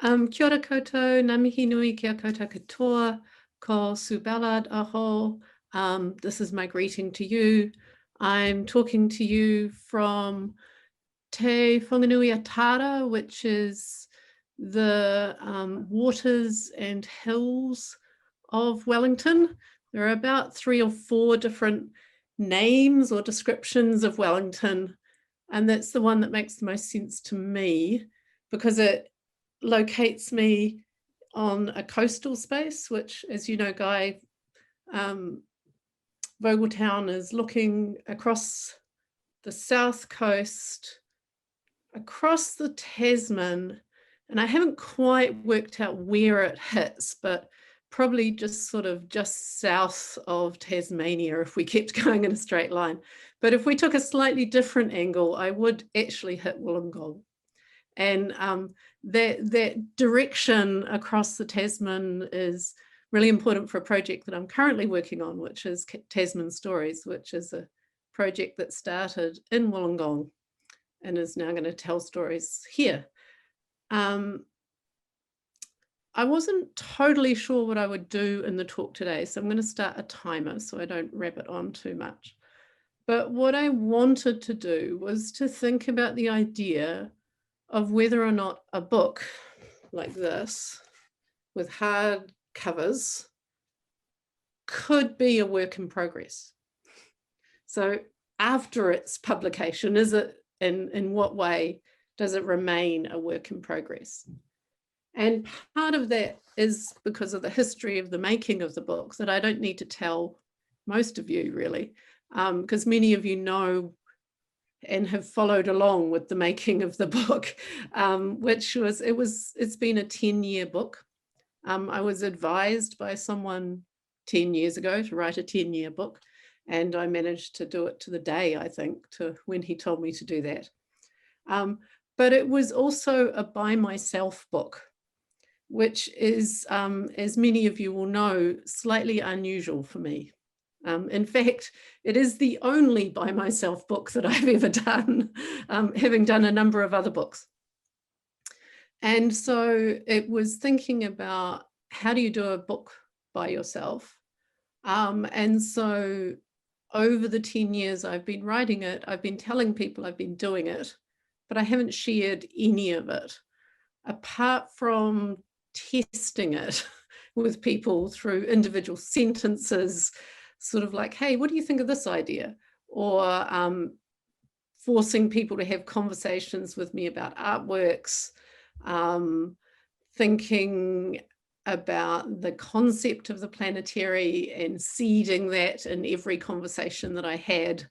Kia ora koutou, ngā mihi nui kia koutou katoa, ko Sue Ballard aho. This is my greeting to you. I'm talking to you from Te Whanganui Atara, which is the waters and hills of Wellington. There are about 3 or 4 different names or descriptions of Wellington, and that's the one that makes the most sense to me because it locates me on a coastal space, which, as you know, Guy, Vogeltown is looking across the south coast, across the Tasman, and I haven't quite worked out where it hits, but probably just sort of just south of Tasmania if we kept going in a straight line. But if we took a slightly different angle, I would actually hit Wollongong. And that direction across the Tasman is really important for a project that I'm currently working on, which is Tasman Stories, which is a project that started in Wollongong and is now going to tell stories here. I wasn't totally sure what I would do in the talk today, so I'm going to start a timer so I don't wrap it on too much. But what I wanted to do was to think about the idea of whether or not a book like this with hard covers could be a work in progress. So after its publication, is it, in what way does it remain a work in progress? And part of that is because of the history of the making of the books that I don't need to tell most of you really, because many of you know and have followed along with the making of the book, which was, it's been a 10-year book. I was advised by someone 10 years ago to write a 10-year book, and I managed to do it to the day, I think, to when he told me to do that. But it was also a by myself book, which is, as many of you will know, slightly unusual for me. In fact, it is the only by myself book that I've ever done, having done a number of other books. And so it was thinking about how do you do a book by yourself? And so over the 10 years I've been writing it, I've been telling people I've been doing it, but I haven't shared any of it, apart from testing it with people through individual sentences, sort of like, hey, what do you think of this idea? Or forcing people to have conversations with me about artworks, thinking about the concept of the planetary and seeding that in every conversation that I had.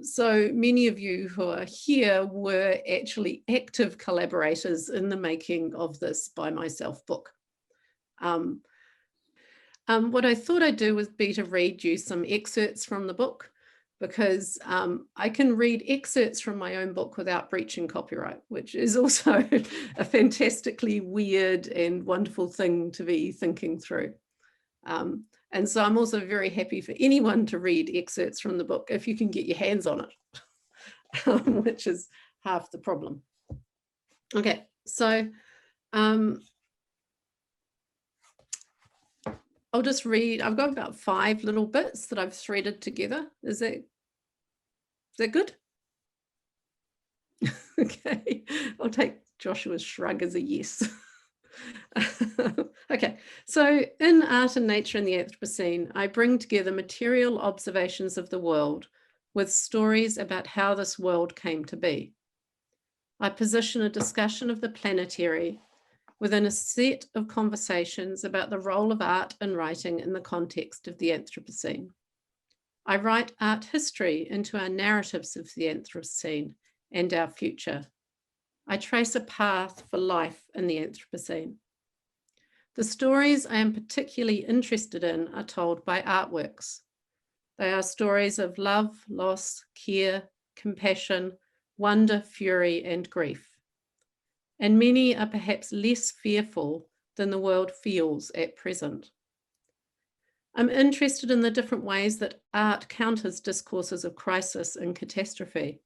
So many of you who are here were actually active collaborators in the making of this by myself book. What I thought I'd do was be to read you some excerpts from the book, because I can read excerpts from my own book without breaching copyright, which is also a fantastically weird and wonderful thing to be thinking through. And so I'm also very happy for anyone to read excerpts from the book if you can get your hands on it, which is half the problem. Okay, so I'll just read. I've got about 5 little bits that I've threaded together. Is that good? Okay, I'll take Joshua's shrug as a yes. Okay, so in Art and Nature in the Anthropocene, I bring together material observations of the world with stories about how this world came to be. I position a discussion of the planetary within a set of conversations about the role of art and writing in the context of the Anthropocene. I write art history into our narratives of the Anthropocene and our future. I trace a path for life in the Anthropocene. The stories I am particularly interested in are told by artworks. They are stories of love, loss, care, compassion, wonder, fury, and grief. And many are perhaps less fearful than the world feels at present. I'm interested in the different ways that art counters discourses of crisis and catastrophe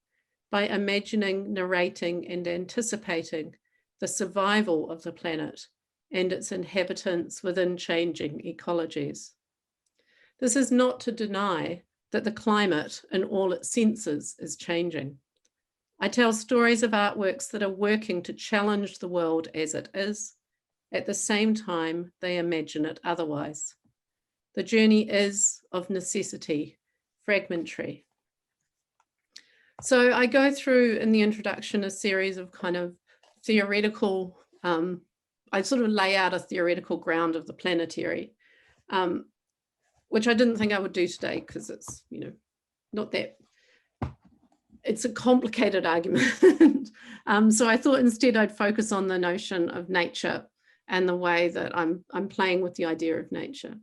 by imagining, narrating, and anticipating the survival of the planet and its inhabitants within changing ecologies. This is not to deny that the climate in all its senses is changing. I tell stories of artworks that are working to challenge the world as it is. At the same time, they imagine it otherwise. The journey is, of necessity, fragmentary. So I go through in the introduction a series of kind of theoretical, I sort of lay out a theoretical ground of the planetary, which I didn't think I would do today because it's, not that, it's a complicated argument. So I thought instead I'd focus on the notion of nature and the way that I'm playing with the idea of nature.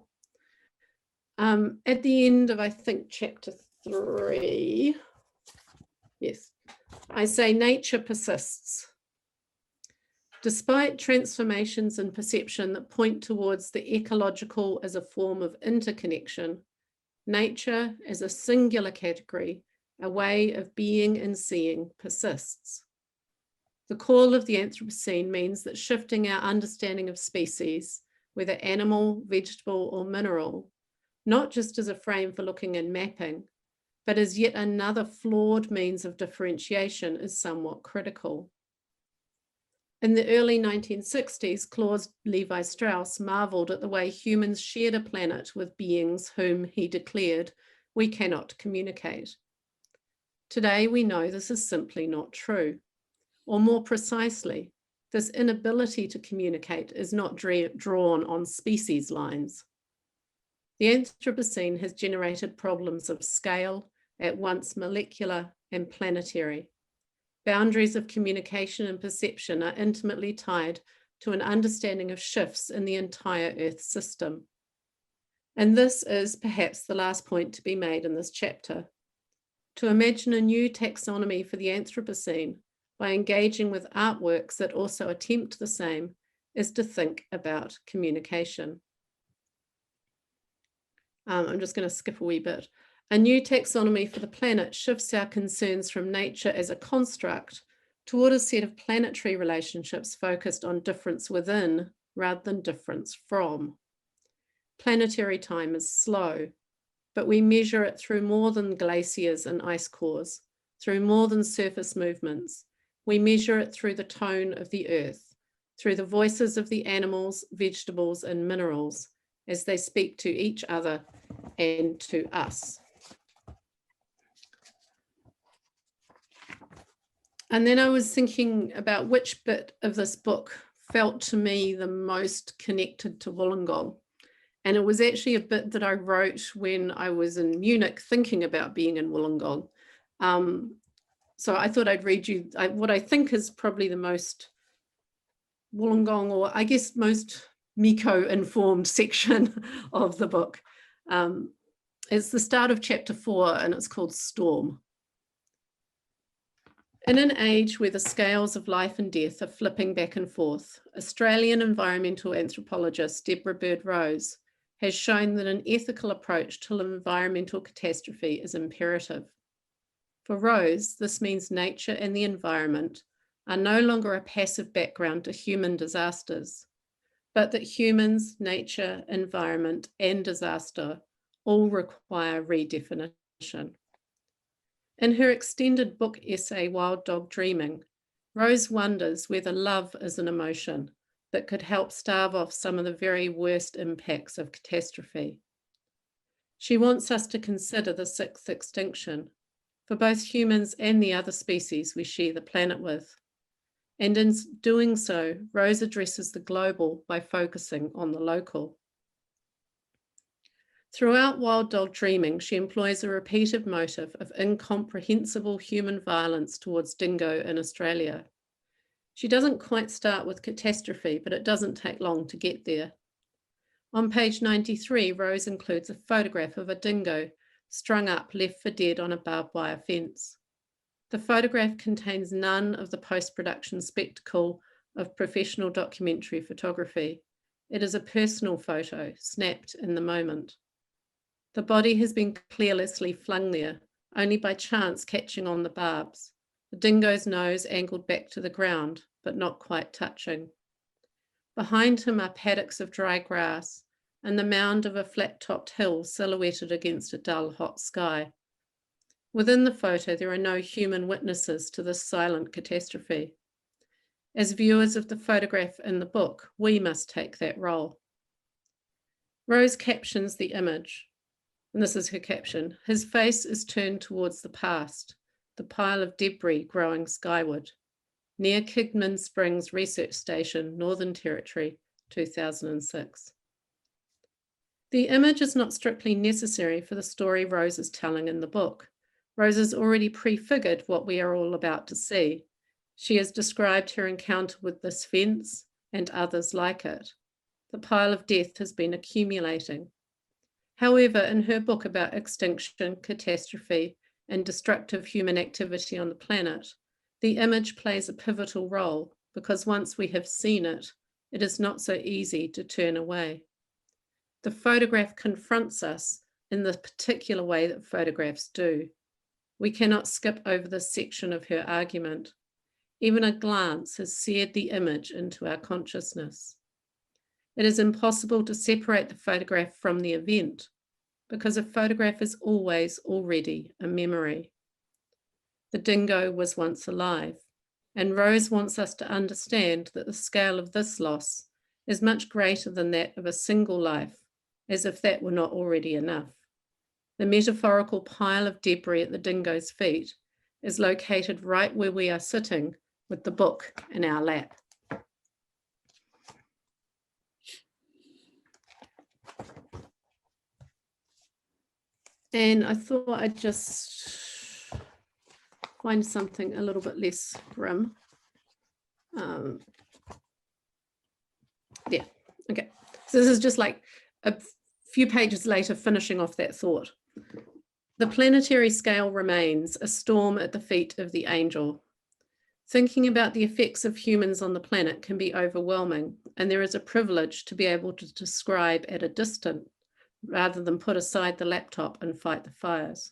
At the end of, I think, chapter 3, yes, I say nature persists. Despite transformations in perception that point towards the ecological as a form of interconnection, nature as a singular category, a way of being and seeing, persists. The call of the Anthropocene means that shifting our understanding of species, whether animal, vegetable, or mineral, not just as a frame for looking and mapping, but as yet another flawed means of differentiation, is somewhat critical. In the early 1960s, Claude Levi-Strauss marveled at the way humans shared a planet with beings whom he declared we cannot communicate. Today, we know this is simply not true. Or more precisely, this inability to communicate is not drawn on species lines. The Anthropocene has generated problems of scale, at once molecular and planetary. Boundaries of communication and perception are intimately tied to an understanding of shifts in the entire Earth system. And this is perhaps the last point to be made in this chapter. To imagine a new taxonomy for the Anthropocene by engaging with artworks that also attempt the same is to think about communication. I'm just going to skip a wee bit. A new taxonomy for the planet shifts our concerns from nature as a construct toward a set of planetary relationships focused on difference within rather than difference from. Planetary time is slow, but we measure it through more than glaciers and ice cores, through more than surface movements. We measure it through the tone of the earth, through the voices of the animals, vegetables, and minerals as they speak to each other and to us. And then I was thinking about which bit of this book felt to me the most connected to Wollongong. And it was actually a bit that I wrote when I was in Munich thinking about being in Wollongong. So I thought I'd read you what I think is probably the most Wollongong, or I guess most Miko-informed section of the book. It's the start of chapter 4 and it's called Storm. In an age where the scales of life and death are flipping back and forth, Australian environmental anthropologist Deborah Bird-Rose has shown that an ethical approach to environmental catastrophe is imperative. For Rose, this means nature and the environment are no longer a passive background to human disasters, but that humans, nature, environment, and disaster all require redefinition. In her extended book essay, Wild Dog Dreaming, Rose wonders whether love is an emotion that could help stave off some of the very worst impacts of catastrophe. She wants us to consider the sixth extinction for both humans and the other species we share the planet with. And in doing so, Rose addresses the global by focusing on the local. Throughout Wild Dog Dreaming, she employs a repeated motive of incomprehensible human violence towards dingo in Australia. She doesn't quite start with catastrophe, but it doesn't take long to get there. On page 93, Rose includes a photograph of a dingo strung up, left for dead on a barbed wire fence. The photograph contains none of the post-production spectacle of professional documentary photography. It is a personal photo, snapped in the moment. The body has been carelessly flung there, only by chance catching on the barbs. The dingo's nose angled back to the ground, but not quite touching. Behind him are paddocks of dry grass and the mound of a flat-topped hill silhouetted against a dull, hot sky. Within the photo, there are no human witnesses to this silent catastrophe. As viewers of the photograph in the book, we must take that role. Rose captions the image, and this is her caption. His face is turned towards the past, the pile of debris growing skyward. Near Kingman Springs Research Station, Northern Territory, 2006. The image is not strictly necessary for the story Rose is telling in the book. Rose has already prefigured what we are all about to see. She has described her encounter with this fence and others like it. The pile of death has been accumulating. However, in her book about extinction, catastrophe, and destructive human activity on the planet, the image plays a pivotal role because once we have seen it, it is not so easy to turn away. The photograph confronts us in the particular way that photographs do. We cannot skip over this section of her argument. Even a glance has seared the image into our consciousness. It is impossible to separate the photograph from the event because a photograph is always already a memory. The dingo was once alive, and Rose wants us to understand that the scale of this loss is much greater than that of a single life, as if that were not already enough. The metaphorical pile of debris at the dingo's feet is located right where we are sitting with the book in our lap. And I thought I'd just find something a little bit less grim. Yeah, okay. So this is just like a few pages later, finishing off that thought. The planetary scale remains a storm at the feet of the angel. Thinking about the effects of humans on the planet can be overwhelming, and there is a privilege to be able to describe at a distance rather than put aside the laptop and fight the fires.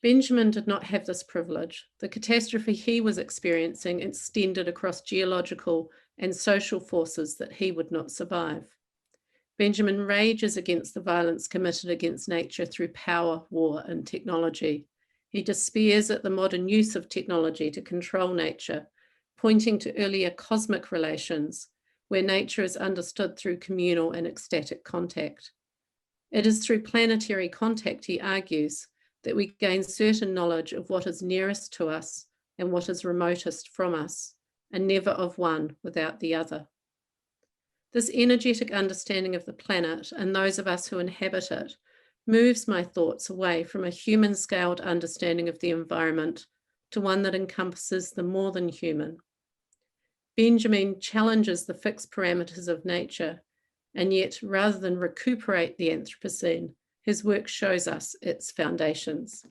Benjamin did not have this privilege. The catastrophe he was experiencing extended across geological and social forces that he would not survive. Benjamin rages against the violence committed against nature through power, war, and technology. He despairs at the modern use of technology to control nature, pointing to earlier cosmic relations, where nature is understood through communal and ecstatic contact. It is through planetary contact, he argues, that we gain certain knowledge of what is nearest to us and what is remotest from us, and never of one without the other. This energetic understanding of the planet and those of us who inhabit it moves my thoughts away from a human-scaled understanding of the environment to one that encompasses the more than human. Benjamin challenges the fixed parameters of nature, and yet rather than recuperate the Anthropocene, his work shows us its foundations.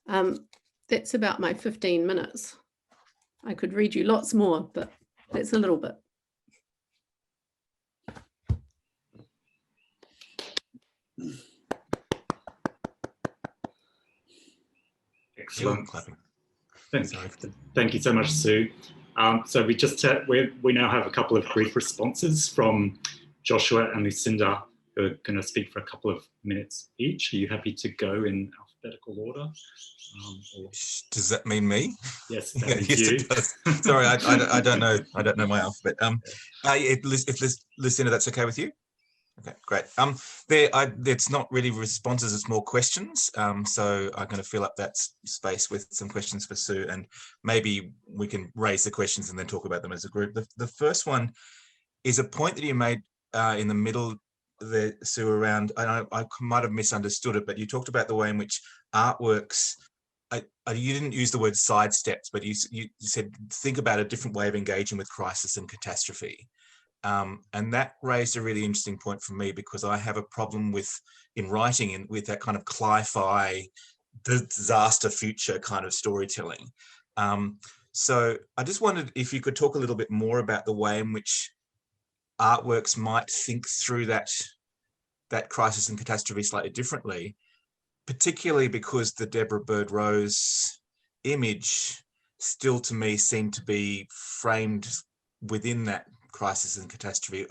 That's about my 15 minutes. I could read you lots more, but that's a little bit. Excellent. Thank you so much, Sue. So we now have a couple of brief responses from Joshua and Lucinda, who are going to speak for a couple of minutes each. Are you happy to go in alphabetical order? Does that mean me? Yes, that means yes, you. It does. Sorry, I don't know. I don't know my alphabet. If Lucinda, that's okay with you? Okay, great. It's not really responses, it's more questions. So I'm going to fill up that space with some questions for Sue, and maybe we can raise the questions and then talk about them as a group. The first one is a point that you made in the middle there, Sue, around, and I might have misunderstood it, but you talked about the way in which artworks, you didn't use the word sidesteps, but you said think about a different way of engaging with crisis and catastrophe. And that raised a really interesting point for me, because I have a problem in writing and with that kind of cli-fi disaster future kind of storytelling. So I just wondered if you could talk a little bit more about the way in which artworks might think through that crisis and catastrophe slightly differently, particularly because the Deborah Bird Rose image still to me seem to be framed within that crisis and catastrophe.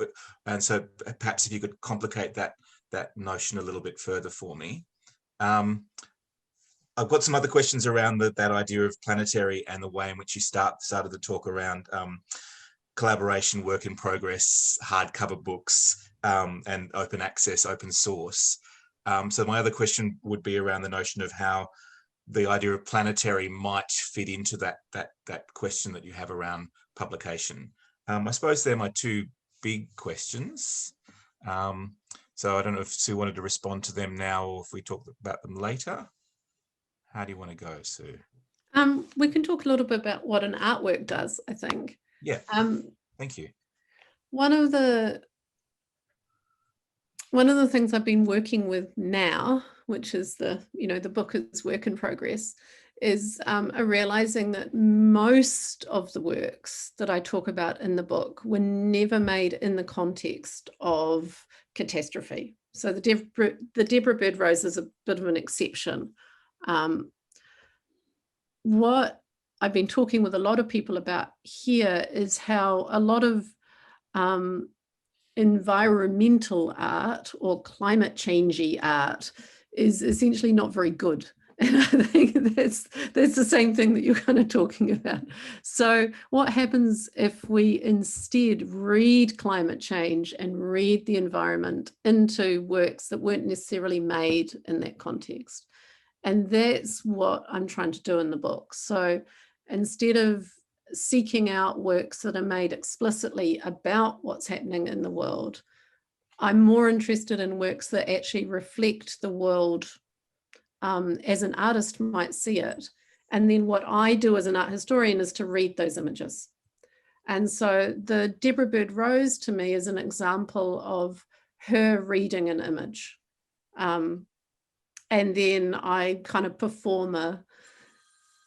And so perhaps if you could complicate that notion a little bit further for me. I've got some other questions around that idea of planetary and the way in which you started the talk around collaboration, work in progress, hardcover books, and open access, open source. So my other question would be around the notion of how the idea of planetary might fit into that question that you have around publication. I suppose they're my two big questions. So I don't know if Sue wanted to respond to them now or if we talk about them later. How do you want to go, Sue? We can talk a little bit about what an artwork does, I think. Yeah, thank you. One of the things I've been working with now, which is the book is work in progress, is realizing that most of the works that I talk about in the book were never made in the context of catastrophe. So the Deborah Bird Rose is a bit of an exception. What I've been talking with a lot of people about here is how a lot of environmental art or climate changey art is essentially not very good. And I think that's the same thing that you're kind of talking about. So what happens if we instead read climate change and read the environment into works that weren't necessarily made in that context? And that's what I'm trying to do in the book. So instead of seeking out works that are made explicitly about what's happening in the world, I'm more interested in works that actually reflect the world as an artist might see it. And then what I do as an art historian is to read those images. And so the Deborah Bird Rose to me is an example of her reading an image. And then I kind of perform a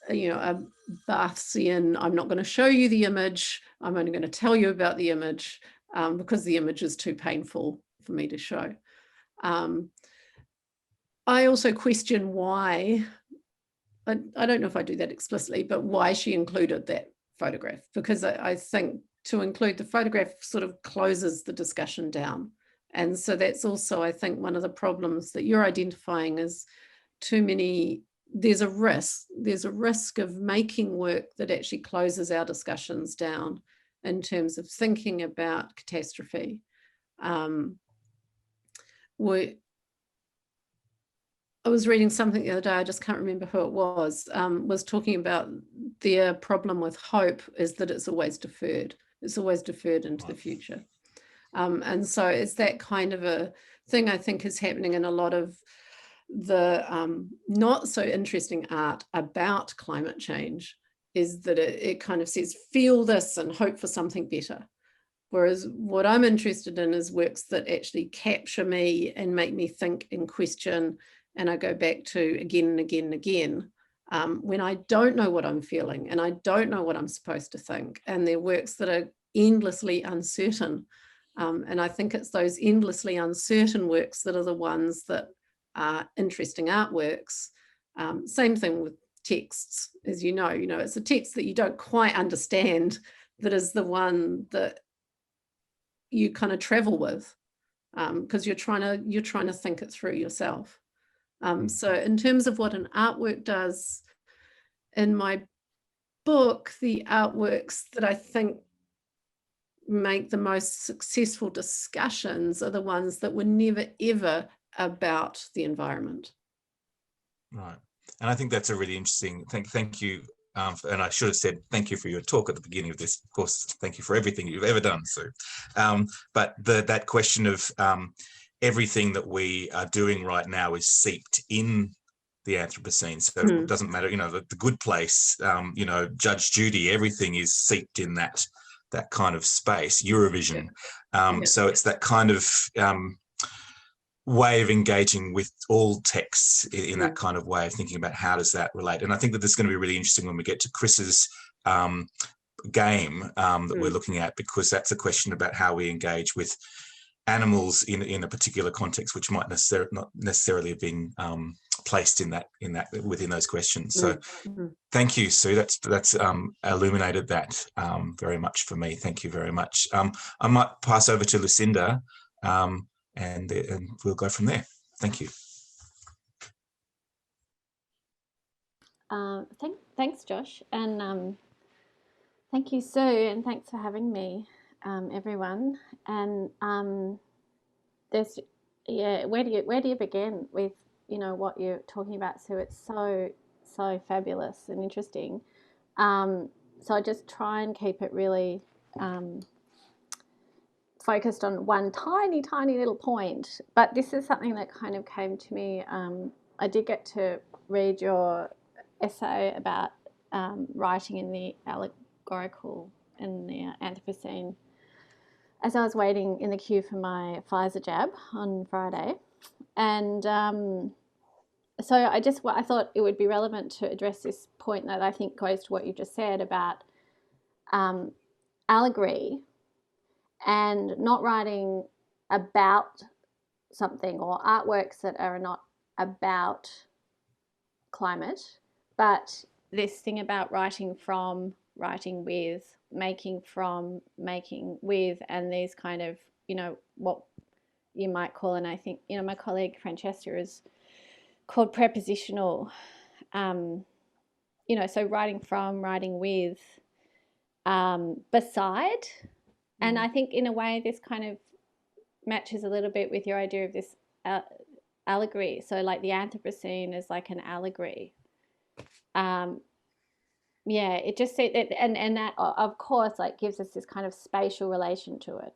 Barthian, I'm not going to show you the image, I'm only going to tell you about the image because the image is too painful for me to show. I also question why, I don't know if I do that explicitly, but why she included that photograph, because I think to include the photograph sort of closes the discussion down. And so that's also, I think, one of the problems that you're identifying is too many, there's a risk of making work that actually closes our discussions down in terms of thinking about catastrophe. I was reading something the other day, I just can't remember who it was talking about their problem with hope is that it's always deferred. It's always deferred into the future. And so it's that kind of a thing I think is happening in a lot of the not so interesting art about climate change, is that it kind of says, feel this and hope for something better. Whereas what I'm interested in is works that actually capture me and make me think and question. And I go back to again and again and again when I don't know what I'm feeling and I don't know what I'm supposed to think. And they're works that are endlessly uncertain. And I think it's those endlessly uncertain works that are the ones that are interesting artworks. Same thing with texts, as you know, it's a text that you don't quite understand that is the one that you kind of travel with because you're trying to think it through yourself. So in terms of what an artwork does, in my book, the artworks that I think make the most successful discussions are the ones that were never ever about the environment. Right. And I think that's a really interesting thing. Thank you. And I should have said thank you for your talk at the beginning of this. Of course, thank you for everything you've ever done, Sue. But that question of everything that we are doing right now is seeped in the Anthropocene. So it doesn't matter, the Good Place, Judge Judy, everything is seeped in that kind of space, Eurovision. So it's that kind of way of engaging with all texts in that kind of way of thinking about how does that relate. And I think that this is going to be really interesting when we get to Chris's game that we're looking at, because that's a question about how we engage with animals in a particular context, which might not necessarily have been placed in that within those questions. So thank you, Sue. That's illuminated that very much for me. Thank you very much. I might pass over to Lucinda, and we'll go from there. Thank you. Thanks, Josh, and thank you, Sue, and thanks for having me, everyone. And there's, yeah, where do you begin with, you know, what you're talking about, Sue? It's so fabulous and interesting. So I just try and keep it really focused on one tiny little point. But this is something that kind of came to me. I did get to read your essay about writing in the allegorical in the Anthropocene as I was waiting in the queue for my Pfizer jab on Friday. And so I thought it would be relevant to address this point that I think goes to what you just said about allegory and not writing about something, or artworks that are not about climate, but this thing about writing from, writing with, making from, making with, and these kind of, you know, what you might call, and I think, you know, my colleague Francesca is called prepositional, you know, so writing from, writing with, beside. And I think in a way this kind of matches a little bit with your idea of this allegory. So like the Anthropocene is like an allegory. Yeah, it just said that, and that of course like gives us this kind of spatial relation to it.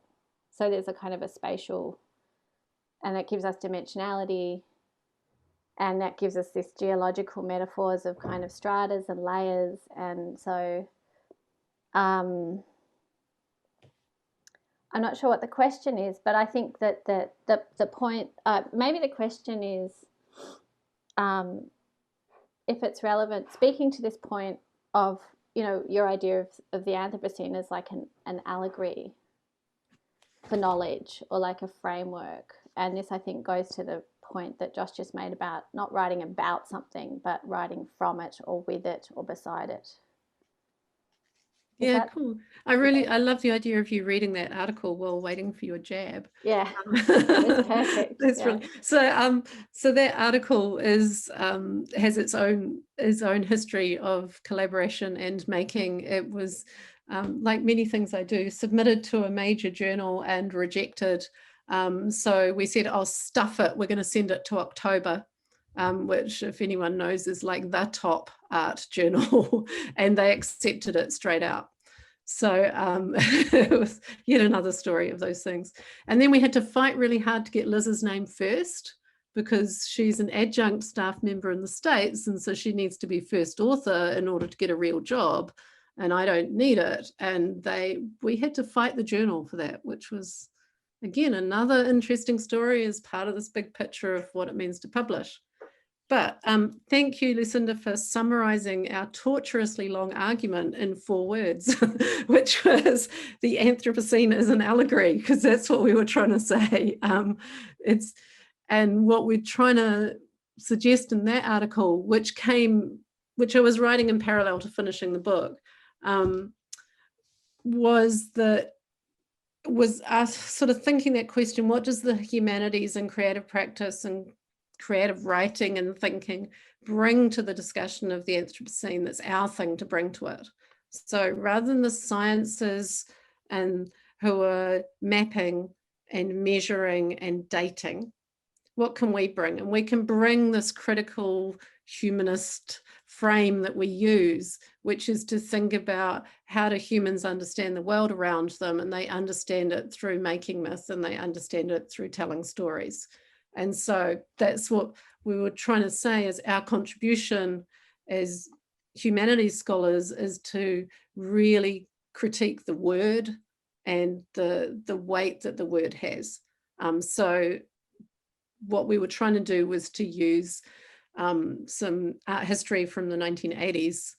So there's a kind of a spatial, and that gives us dimensionality, and that gives us this geological metaphors of kind of stratas and layers. And so I'm not sure what the question is, but I think that the point, maybe the question is, if it's relevant, speaking to this point of, you know, your idea of the Anthropocene as like an allegory for knowledge, or like a framework. And this, I think, goes to the point that Josh just made about not writing about something, but writing from it, or with it, or beside it. Yeah, cool. I love the idea of you reading that article while waiting for your jab. Yeah, that's perfect. That's brilliant. So that article is has its own history of collaboration and making. It was like many things I do, submitted to a major journal and rejected. So we said, "I'll stuff it. We're going to send it to October." Which, if anyone knows, is like the top art journal, and they accepted it straight out. So it was yet another story of those things. And then we had to fight really hard to get Liz's name first, because she's an adjunct staff member in the States, and so she needs to be first author in order to get a real job, and I don't need it. And we had to fight the journal for that, which was, again, another interesting story as part of this big picture of what it means to publish. But thank you, Lucinda, for summarizing our torturously long argument in 4 words, which was the Anthropocene is an allegory, because that's what we were trying to say. And what we're trying to suggest in that article, which I was writing in parallel to finishing the book, was us sort of thinking that question: what does the humanities and creative practice and creative writing and thinking bring to the discussion of the Anthropocene that's our thing to bring to it? So rather than the sciences and who are mapping and measuring and dating, what can we bring? And we can bring this critical humanist frame that we use, which is to think about how do humans understand the world around them, and they understand it through making myth, and they understand it through telling stories. And so that's what we were trying to say, is our contribution as humanities scholars is to really critique the word and the weight that the word has. So what we were trying to do was to use some art history from the 1980s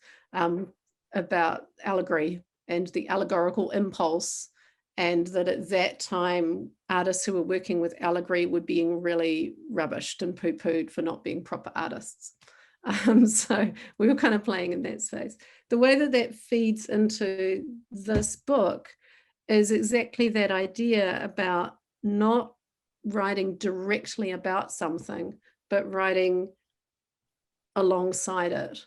about allegory and the allegorical impulse, and that at that time, artists who were working with allegory were being really rubbished and poo-pooed for not being proper artists. So we were kind of playing in that space. The way that that feeds into this book is exactly that idea about not writing directly about something, but writing alongside it.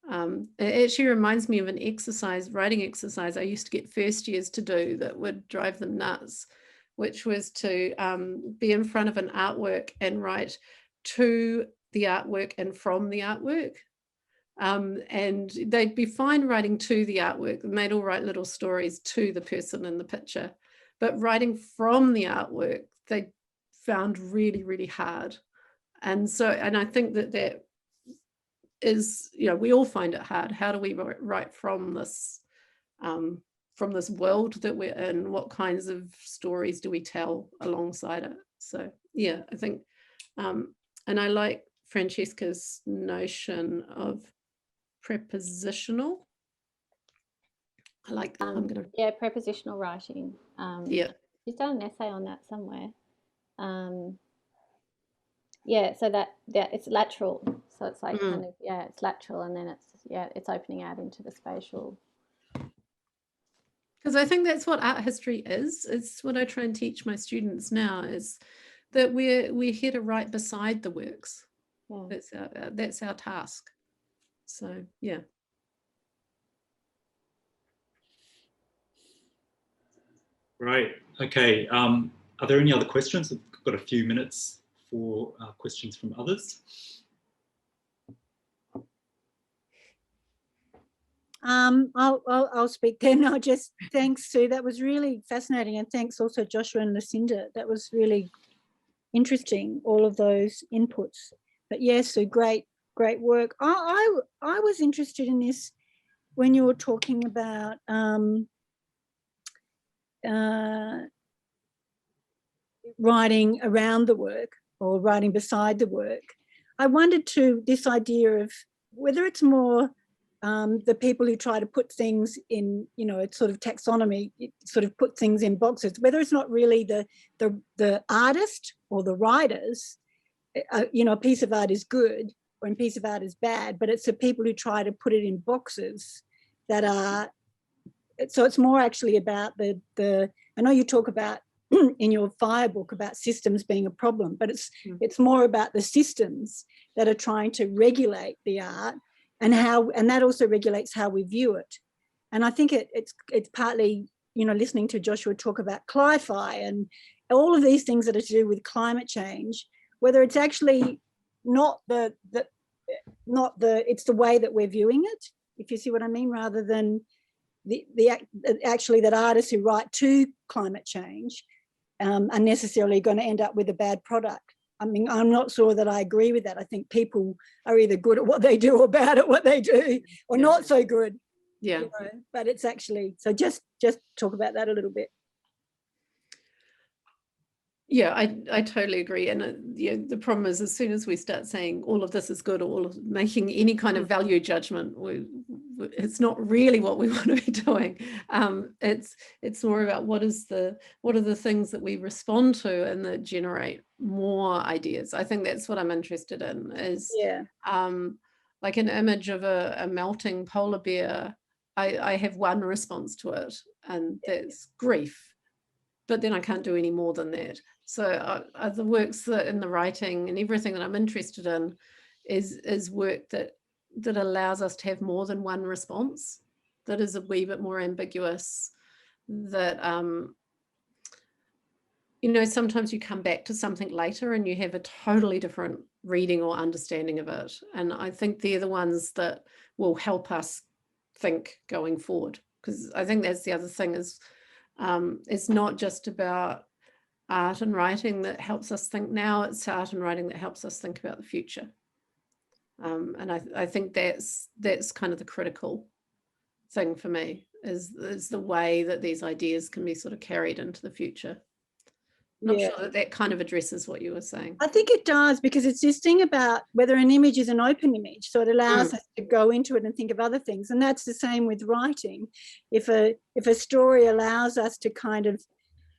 It actually reminds me of an exercise, writing exercise I used to get first years to do that would drive them nuts, which was to be in front of an artwork and write to the artwork and from the artwork. And they'd be fine writing to the artwork, and they'd all write little stories to the person in the picture. But writing from the artwork, they found really, really hard. And so, and I think that that is, you know, we all find it hard. How do we write from this world that we're in? What kinds of stories do we tell alongside it? So yeah, I think, and I like Francesca's notion of prepositional. I like that. I'm gonna prepositional writing. Yeah, she's done an essay on that somewhere. Yeah, so that it's lateral, so it's like kind of, yeah, it's lateral, and then it's opening out into the spatial. Because I think that's what art history is. It's what I try and teach my students now, is that we're here to write beside the works. Yeah. That's our task. So yeah. Right. Okay. Are there any other questions? We've got a few minutes for questions from others. I'll speak then. I'll just, thanks, Sue. That was really fascinating, and thanks also Joshua and Lucinda. That was really interesting, all of those inputs. But yes, Sue, great work. I was interested in this when you were talking about writing around the work or writing beside the work. I wondered too, this idea of whether it's more the people who try to put things in, you know, it's sort of taxonomy, sort of put things in boxes, whether it's not really the artist or the writers, you know, a piece of art is good or a piece of art is bad, but it's the people who try to put it in boxes that are, so it's more actually about the I know you talk about in your fire book about systems being a problem, but it's more about the systems that are trying to regulate the art, and that also regulates how we view it. And I think it's partly, you know, listening to Joshua talk about cli-fi and all of these things that are to do with climate change, whether it's actually it's the way that we're viewing it, if you see what I mean, rather than actually that artists who write to climate change are necessarily going to end up with a bad product. I mean, I'm not sure that I agree with that. I think people are either good at what they do or bad at what they do, or not so good. Yeah. You know? But it's actually, so just talk about that a little bit. Yeah, I totally agree. And yeah, the problem is, as soon as we start saying all of this is good, or all of making any kind of value judgment, it's not really what we want to be doing. It's more about what are the things that we respond to and that generate more ideas. I think that's what I'm interested in, is like an image of a melting polar bear. I have one response to it, and that's grief. But then I can't do any more than that. So the works that in the writing and everything that I'm interested in is work that allows us to have more than one response, that is a wee bit more ambiguous, that, you know, sometimes you come back to something later and you have a totally different reading or understanding of it. And I think they're the ones that will help us think going forward. Because I think that's the other thing, is it's not just about art and writing that helps us think now, it's art and writing that helps us think about the future. And I think that's kind of the critical thing for me, is the way that these ideas can be sort of carried into the future. Not sure that that kind of addresses what you were saying. I think it does, because it's this thing about whether an image is an open image, so it allows us to go into it and think of other things. And that's the same with writing. If a story allows us to kind of,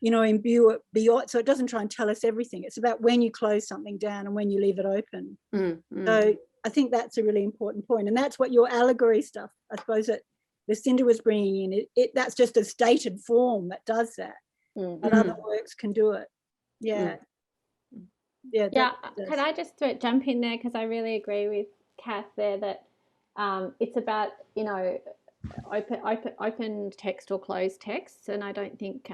you know, imbue it beyond, so it doesn't try and tell us everything. It's about when you close something down and when you leave it open. So I think that's a really important point. And that's what your allegory stuff, I suppose, that Lucinda was bringing in. That's just a stated form that does that. But other works can do it. Yeah. Could I just jump in there, because I really agree with Kath there that it's about, you know, open text or closed text, and I don't think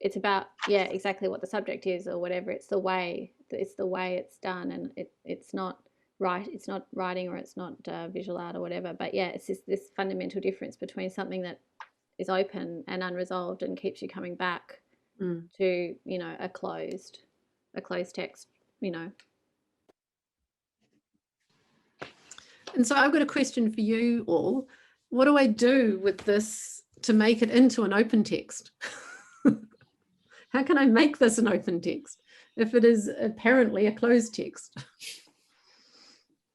it's about exactly what the subject is or whatever. It's the way it's done, and it's not right. It's not writing or it's not visual art or whatever. But yeah, it's just this fundamental difference between something that is open and unresolved and keeps you coming back to, you know, a closed text, you know. And so I've got a question for you all. What do I do with this to make it into an open text? How can I make this an open text if it is apparently a closed text?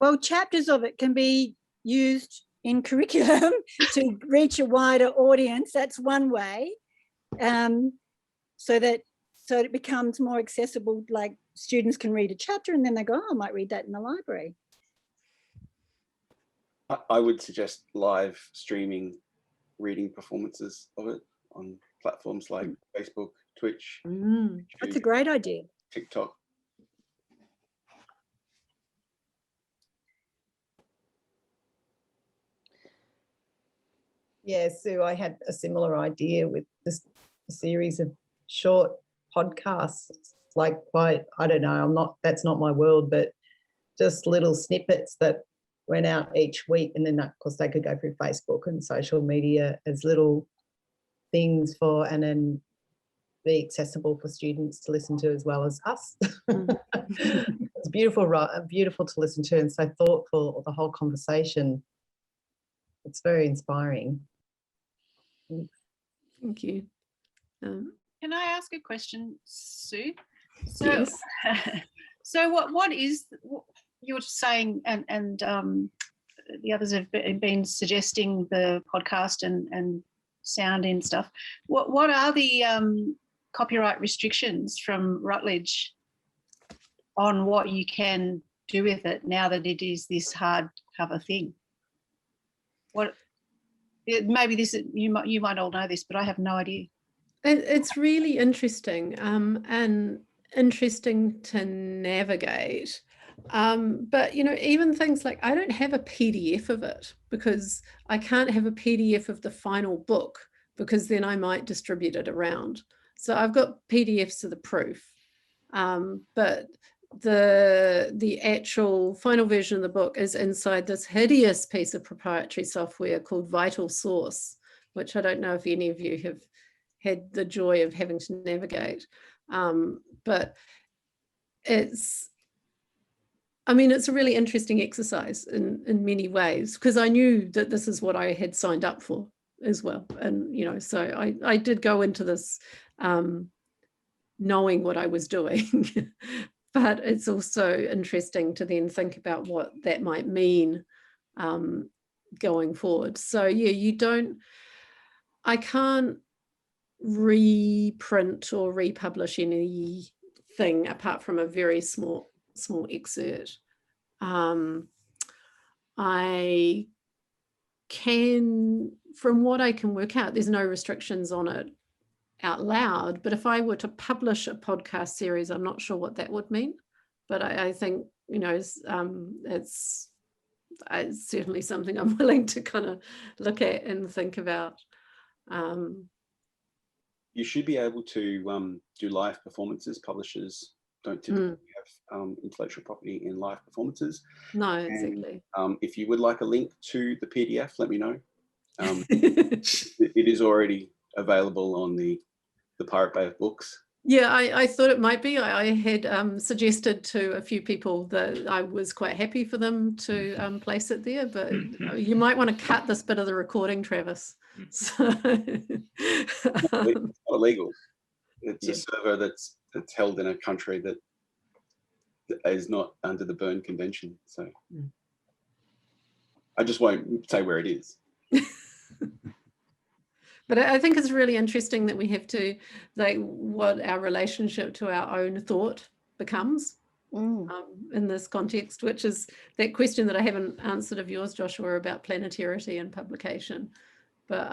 Well, chapters of it can be used in curriculum to reach a wider audience. That's one way. So it becomes more accessible, like students can read a chapter and then they go, oh, I might read that in the library. I would suggest live streaming reading performances of it on platforms like Facebook, Twitch. YouTube, that's a great idea. TikTok. Yeah, Sue, I had a similar idea with this series of short podcasts, like quite, I don't know, that's not my world, but just little snippets that went out each week. And then, of course, they could go through Facebook and social media as little things and then be accessible for students to listen to as well as us. It's beautiful to listen to and so thoughtful, the whole conversation. It's very inspiring. Thank you. Can I ask a question, Sue? So, yes. So what is, you're saying, and the others have been suggesting the podcast and sound and stuff. What are the copyright restrictions from Routledge on what you can do with it now that it is this hardcover thing? Maybe this you might all know this, but I have no idea. It's really interesting and interesting to navigate. But, you know, even things like I don't have a PDF of it because I can't have a PDF of the final book because then I might distribute it around. So I've got PDFs of the proof, but the actual final version of the book is inside this hideous piece of proprietary software called Vital Source, which I don't know if any of you have had the joy of having to navigate. But it's a really interesting exercise in many ways, because I knew that this is what I had signed up for as well. And, you know, so I did go into this knowing what I was doing. But it's also interesting to then think about what that might mean going forward. So yeah, I can't reprint or republish anything apart from a very small excerpt. I can, from what I can work out, there's no restrictions on it out loud, but if I were to publish a podcast series, I'm not sure what that would mean. But I think, you know, it's certainly something I'm willing to kind of look at and think about. You should be able to do live performances. Publishers don't typically have intellectual property in live performances. No, exactly. And, if you would like a link to the PDF, let me know. It is already available on the Pirate Bay of Books. Yeah, I thought it might be. I had suggested to a few people that I was quite happy for them to place it there, but you might want to cut this bit of the recording, Travis. So, It's not illegal. It's a server that's that's held in a country that is not under the Berne Convention. So I just won't say where it is. But I think it's really interesting that we have to, like, what our relationship to our own thought becomes in this context, which is that question that I haven't answered of yours, Joshua, about planetarity and publication. But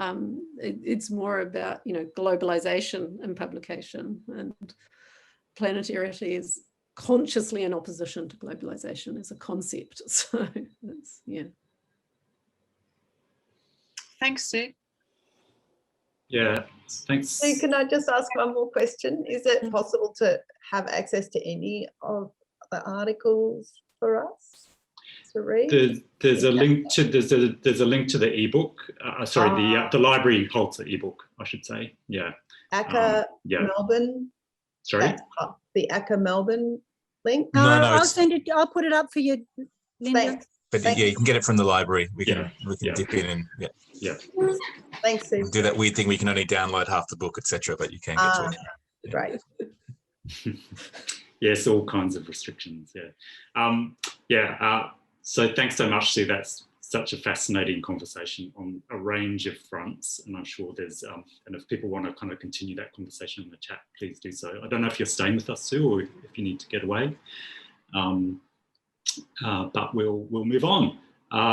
it's more about, you know, globalization and publication, and planetarity is consciously in opposition to globalization as a concept. So that's, yeah. Thanks, Sue. Yeah, thanks. So can I just ask one more question? Is it possible to have access to any of the articles for us to read? There's a link to there's a link to the ebook. The library holds the ebook, I should say. Yeah. ACCA yeah. Melbourne. Sorry. The ACCA Melbourne link. No, I'll send it. I'll put it up for you, Linda. Thanks. But yeah, you can get it from the library. We can Yeah. dip in and Thanks, Sue. do that weird thing. We can only download half the book, etc. But you can get to it. Great. Yes, all kinds of restrictions. Yeah. So thanks so much, Sue. That's such a fascinating conversation on a range of fronts, and I'm sure there's and if people want to kind of continue that conversation in the chat, please do so. I don't know if you're staying with us, Sue, or if you need to get away, but we'll move on.